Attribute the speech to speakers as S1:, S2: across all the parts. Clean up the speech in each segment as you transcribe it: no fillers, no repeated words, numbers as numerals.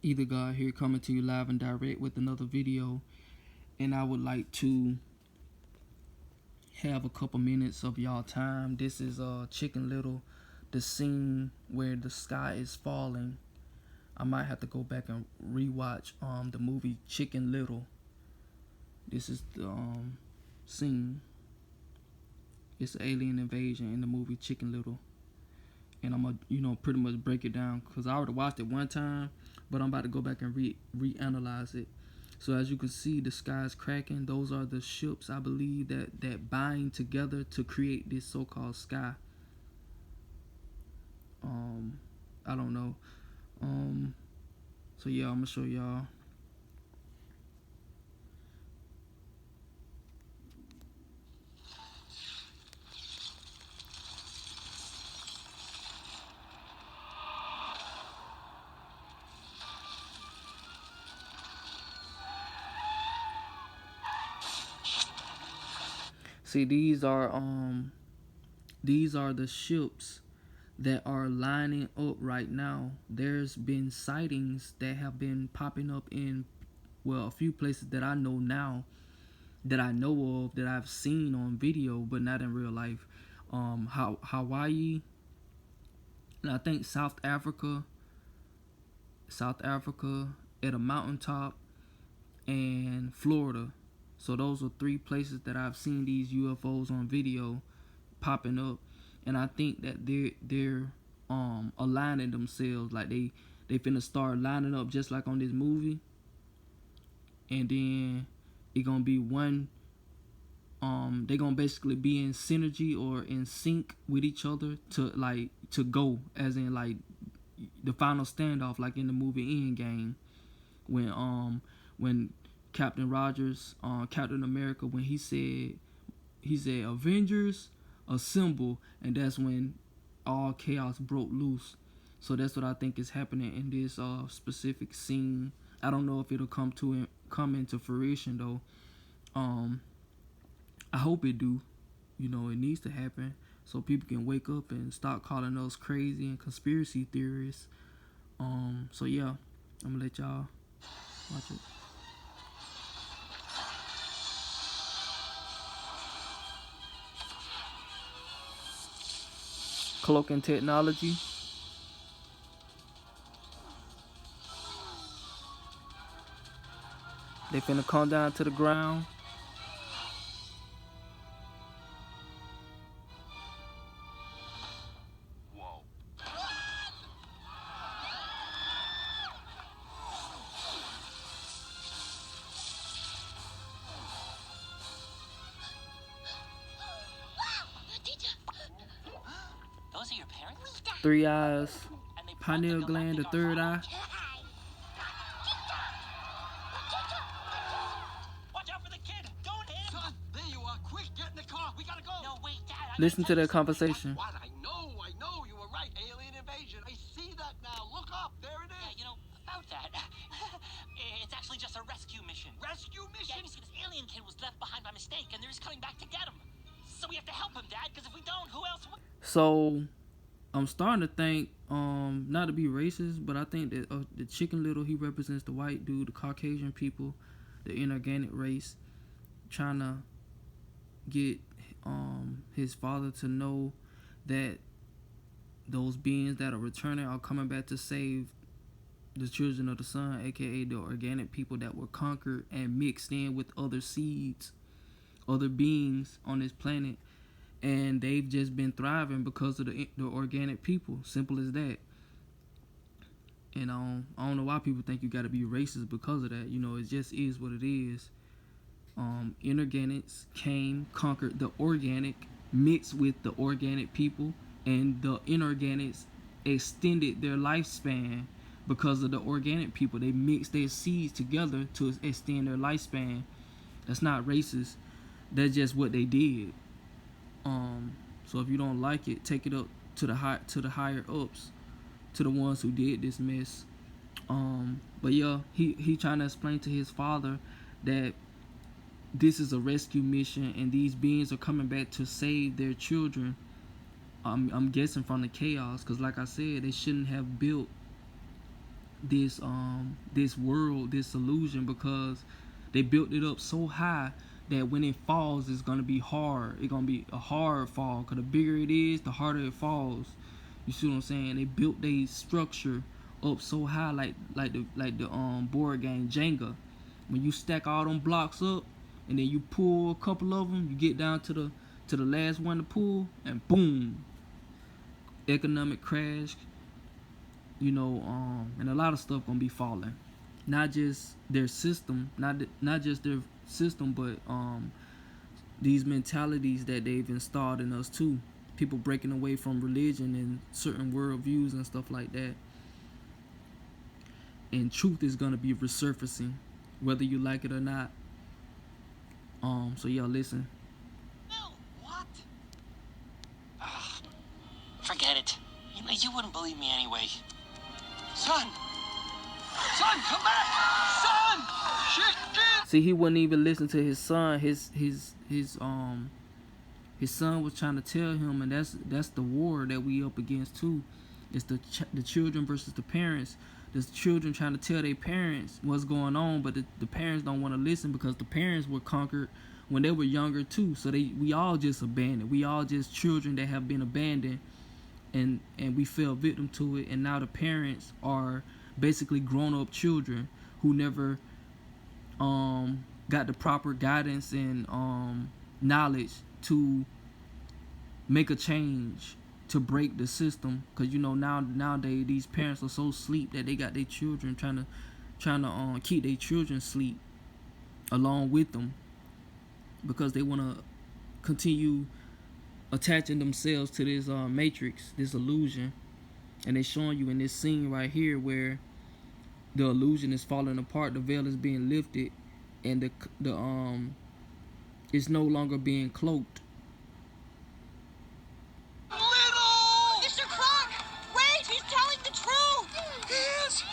S1: Either God here coming to you live and direct with another video, and I would like to have a couple minutes of y'all time. This is Chicken Little, the scene where the sky is falling. I might have to go back and rewatch the movie Chicken Little. This is the scene. It's an alien invasion in the movie Chicken Little, and I'm gonna pretty much break it down because I already watched it one time, but I'm about to go back and reanalyze it. So as you can see, the sky is cracking. Those are the ships, I believe, that bind together to create this so-called sky. I don't know. So yeah, I'm gonna show y'all. See, these are the ships that are lining up right now. There's been sightings that have been popping up in, well, a few places that I know now, that I know of, that I've seen on video, but not in real life. Hawaii, and I think South Africa at a mountaintop, and Florida. So those are three places that I've seen these UFOs on video popping up, and I think that they're aligning themselves, like they finna start lining up just like on this movie, and then it gonna be one. They gonna basically be in synergy or in sync with each other to go, as in like the final standoff, like in the movie Endgame, when Captain Rogers, Captain America, when he said Avengers assemble, and that's when all chaos broke loose. So that's what I think is happening in this specific scene. I don't know if it'll come into fruition though. I hope it do. It needs to happen so people can wake up and stop calling us crazy and conspiracy theorists. So yeah, I'm gonna let y'all watch it. Cloaking technology. They finna come down to the ground.
S2: Those are your parents?
S1: Three eyes, pineal gland, the third eye.
S2: Watch out for the kid! Don't hit him!
S3: Son, there you are. Quick, get in the car. We gotta go.
S2: No, wait, Dad.
S1: Listen to their conversation.
S3: What? I know. You were right. Alien invasion. I see that now. Look up. There it is.
S2: Yeah, about that. It's actually just a rescue mission.
S3: Rescue mission?
S2: Yeah, you see, this alien kid was left behind by mistake, and they're just coming back to get him. So we have to help him, Dad, because if we don't, who else would?
S1: So I'm starting to think, not to be racist, but I think that the Chicken Little, he represents the white dude, the Caucasian people, the inorganic race, trying to get his father to know that those beings that are returning are coming back to save the children of the sun, aka the organic people that were conquered and mixed in with other seeds, other beings on this planet, and they've just been thriving because of the organic people. Simple as that. And I don't know why people think you got to be racist because of that. It just is what it is. Inorganics came, conquered the organic, mixed with the organic people, and the inorganics extended their lifespan because of the organic people. They mixed their seeds together to extend their lifespan. That's not racist. That's just what they did. So if you don't like it, take it up to the higher ups, to the ones who did this mess. But yeah, he trying to explain to his father that this is a rescue mission and these beings are coming back to save their children. I'm guessing from the chaos, because like I said, they shouldn't have built this world, this illusion, because they built it up so high that when it falls, it's gonna be hard. It's gonna be a hard fall, cause the bigger it is, the harder it falls. You see what I'm saying? They built their structure up so high, like the board game Jenga. When you stack all them blocks up, and then you pull a couple of them, you get down to the last one to pull, and boom, economic crash. You know, and a lot of stuff gonna be falling. Not just their system, not just their system, but these mentalities that they've installed in us too. People breaking away from religion and certain worldviews and stuff like that. And truth is gonna be resurfacing, whether you like it or not. So y'all listen.
S2: No, what? Ugh, forget it. You wouldn't believe me anyway.
S3: Son! Son, come back! Son! Chicken!
S1: See, he wouldn't even listen to his son. His son was trying to tell him, and that's the war that we up against too. It's the children versus the parents. The children trying to tell their parents what's going on, but the parents don't want to listen, because the parents were conquered when they were younger too. So we all just abandoned. We all just children that have been abandoned, and we fell victim to it. And now the parents are basically grown-up children who never got the proper guidance and knowledge to make a change, to break the system. Because you know, nowadays these parents are so asleep that they got their children trying to keep their children asleep along with them, because they want to continue attaching themselves to this matrix, this illusion. And they showing you in this scene right here where the illusion is falling apart, the veil is being lifted, and the it's no longer being cloaked.
S3: Little!
S4: Mr. Croc! Wait! He's telling the truth!
S3: He is!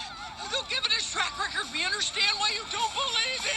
S3: Though given his track record, we understand why you don't believe him!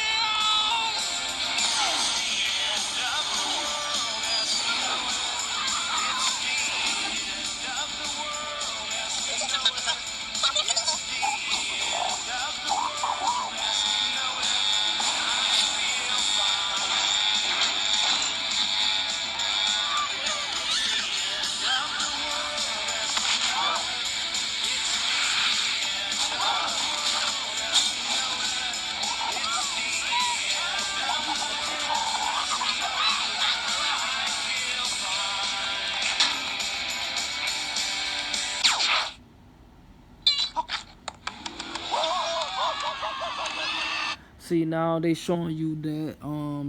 S1: See, now they showing you that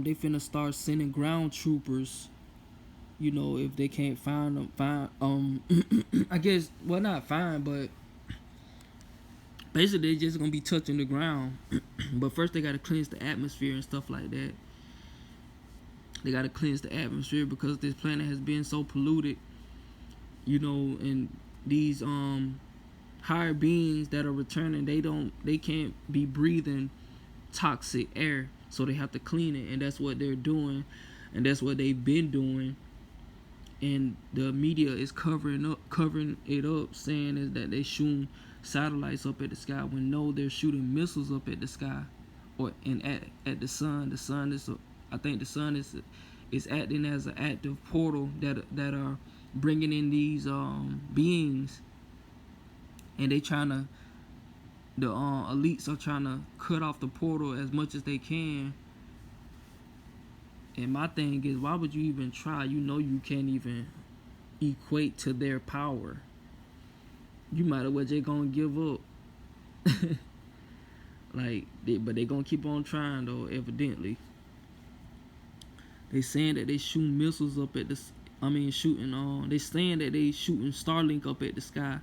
S1: they finna start sending ground troopers. You know, if they can't find them, I guess, well, not find, but basically they just gonna be touching the ground. But first they gotta cleanse the atmosphere and stuff like that. They gotta cleanse the atmosphere because this planet has been so polluted. You know, and these higher beings that are returning, they can't be breathing toxic air, so they have to clean it, and that's what they're doing, and that's what they've been doing. And the media is covering it up, saying is that they shooting satellites up at the sky, when no, they're shooting missiles up at the sky, or at the sun. The sun is, I think the sun is acting as an active portal that are bringing in these beings, and they trying to, the elites are trying to cut off the portal as much as they can. And my thing is, why would you even try? You know you can't even equate to their power. You might as well just gonna give up. But they gonna keep on trying though, evidently. They saying that they shooting missiles up at the, they saying that they shooting Starlink up at the sky.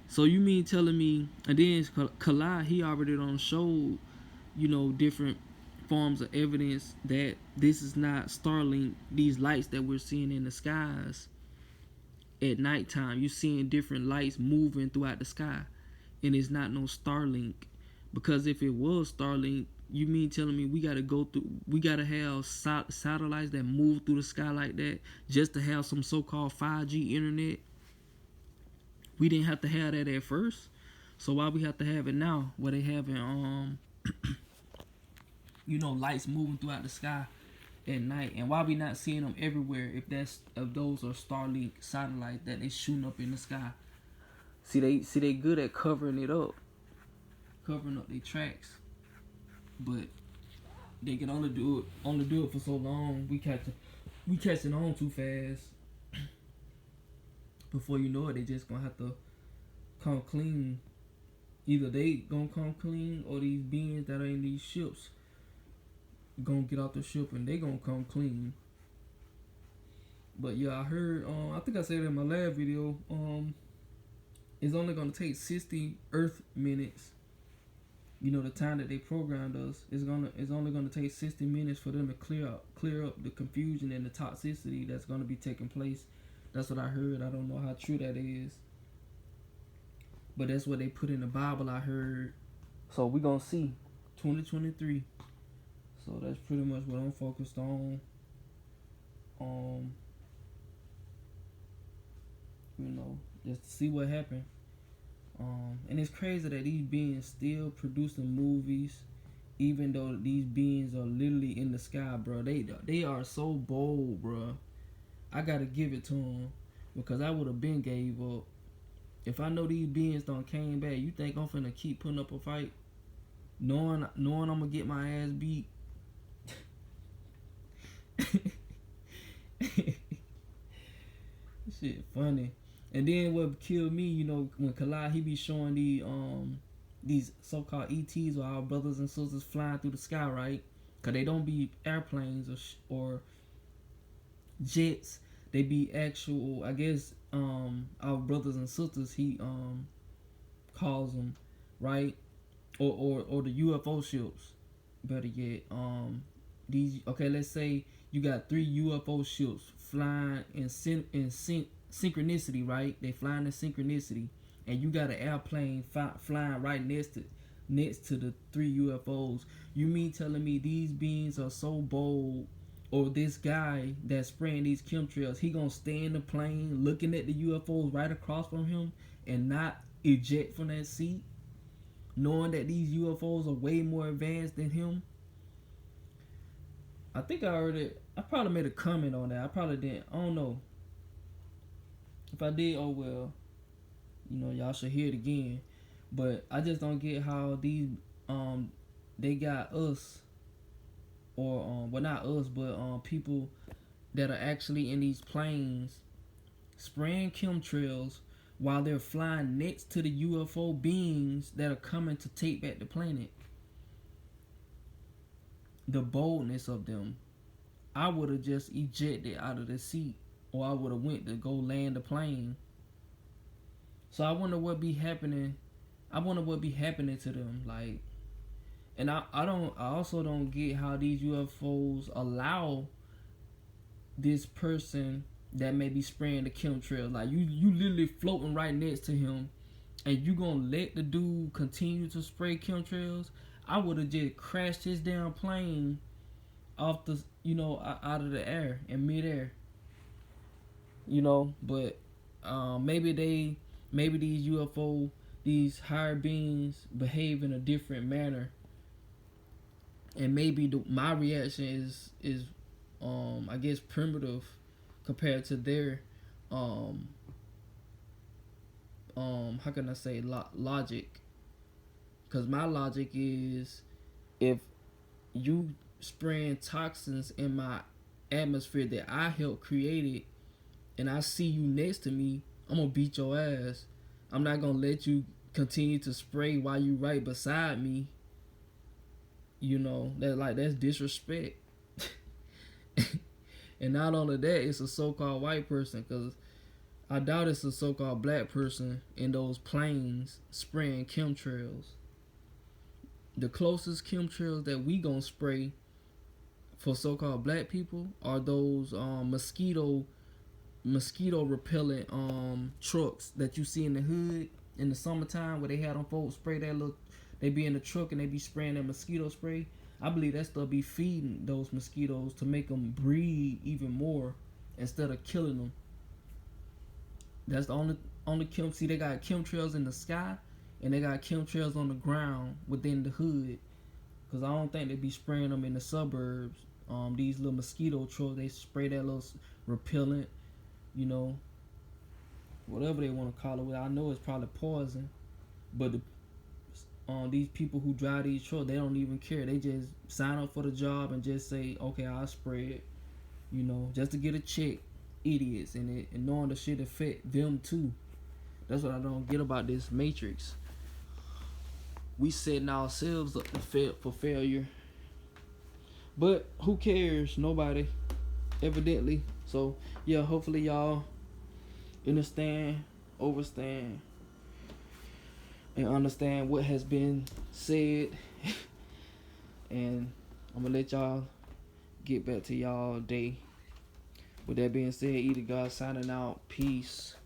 S1: So you mean telling me, and then Kalai, he already done showed, you know, different forms of evidence that this is not Starlink. These lights that we're seeing in the skies at nighttime, you're seeing different lights moving throughout the sky, and it's not no Starlink. Because if it was Starlink, you mean telling me we gotta have satellites that move through the sky like that just to have some so-called 5G internet? We didn't have to have that at first. So why we have to have it now, where they having lights moving throughout the sky at night, and why we not seeing them everywhere if those are Starlink satellites that they shooting up in the sky? See they good at covering up their tracks, but they can only do it for so long. We catching on too fast. Before you know it, they just gonna have to come clean. Either they gonna come clean, or these beings that are in these ships gonna get off the ship and they gonna come clean. But yeah, I heard, I think I said it in my last video, it's only gonna take 60 Earth minutes. The time that they programmed us, it's only gonna take 60 minutes for them to clear up the confusion and the toxicity that's gonna be taking place. That's what I heard. I don't know how true that is, but that's what they put in the Bible, I heard. So we gonna see 2023. So that's pretty much what I'm focused on. Just to see what happened. And it's crazy that these beings still producing movies, even though these beings are literally in the sky, bro. They are so bold, bro. I gotta give it to them, because I would have been gave up. If I know these beings don't came back, you think I'm finna keep putting up a fight, knowing I'm gonna get my ass beat? Shit funny. And then what killed me, when Kalai, he be showing these so-called ETs, or our brothers and sisters flying through the sky, right? Cause they don't be airplanes or jets. They be actual, I guess, our brothers and sisters, he calls them, right? Or the UFO ships, better yet. Let's say you got 3 UFO ships flying in synchronicity, right? They flying in synchronicity, and you got an airplane flying right next to the 3 UFOs. You mean telling me these beings are so bold, or this guy that's spraying these chemtrails, he gonna stay in the plane looking at the UFOs right across from him and not eject from that seat, knowing that these UFOs are way more advanced than him? I think I probably made a comment on that. I probably didn't. I don't know. If I did, oh well. Y'all should hear it again. But I just don't get how these they got us, or well, not us, but people that are actually in these planes spraying chemtrails while they're flying next to the UFO beings that are coming to take back the planet. The boldness of them. I would have just ejected out of the seat, or I would have went to go land the plane. So I wonder what be happening. I wonder what be happening to them. Like, and I also don't get how these UFOs allow this person that may be spraying the chemtrails. Like, you literally floating right next to him, and you gonna let the dude continue to spray chemtrails? I would have just crashed his damn plane off the, out of the air, in midair. But maybe these UFO, these higher beings behave in a different manner, and maybe my reaction is I guess primitive compared to their how can I say, logic. Because my logic is, if you spraying toxins in my atmosphere that I helped create it, and I see you next to me, I'm gonna beat your ass. I'm not gonna let you continue to spray while you right beside me. That's disrespect. And not only that, it's a so-called white person, because I doubt it's a so-called black person in those planes spraying chemtrails. The closest chemtrails that we gonna spray for so-called black people are those mosquito repellent trucks that you see in the hood in the summertime, where they had them folks spray that little. They be in the truck and they be spraying that mosquito spray. I believe that stuff be feeding those mosquitoes to make them breed even more instead of killing them. That's the only chem. See, they got chemtrails in the sky, and they got chemtrails on the ground within the hood. Cause I don't think they be spraying them in the suburbs. These little mosquito trucks, they spray that little repellent, you know, whatever they want to call it. I know it's probably poison, but these people who drive these trucks, they don't even care. They just sign up for the job and just say, okay, I'll spray it, you know, just to get a check. Idiots, and knowing the shit affect them too. That's what I don't get about this Matrix. We setting ourselves up for failure, but who cares? Nobody, evidently. So yeah, hopefully y'all understand, overstand, and understand what has been said. And I'm gonna let y'all get back to y'all day. With that being said, Eater God signing out. Peace.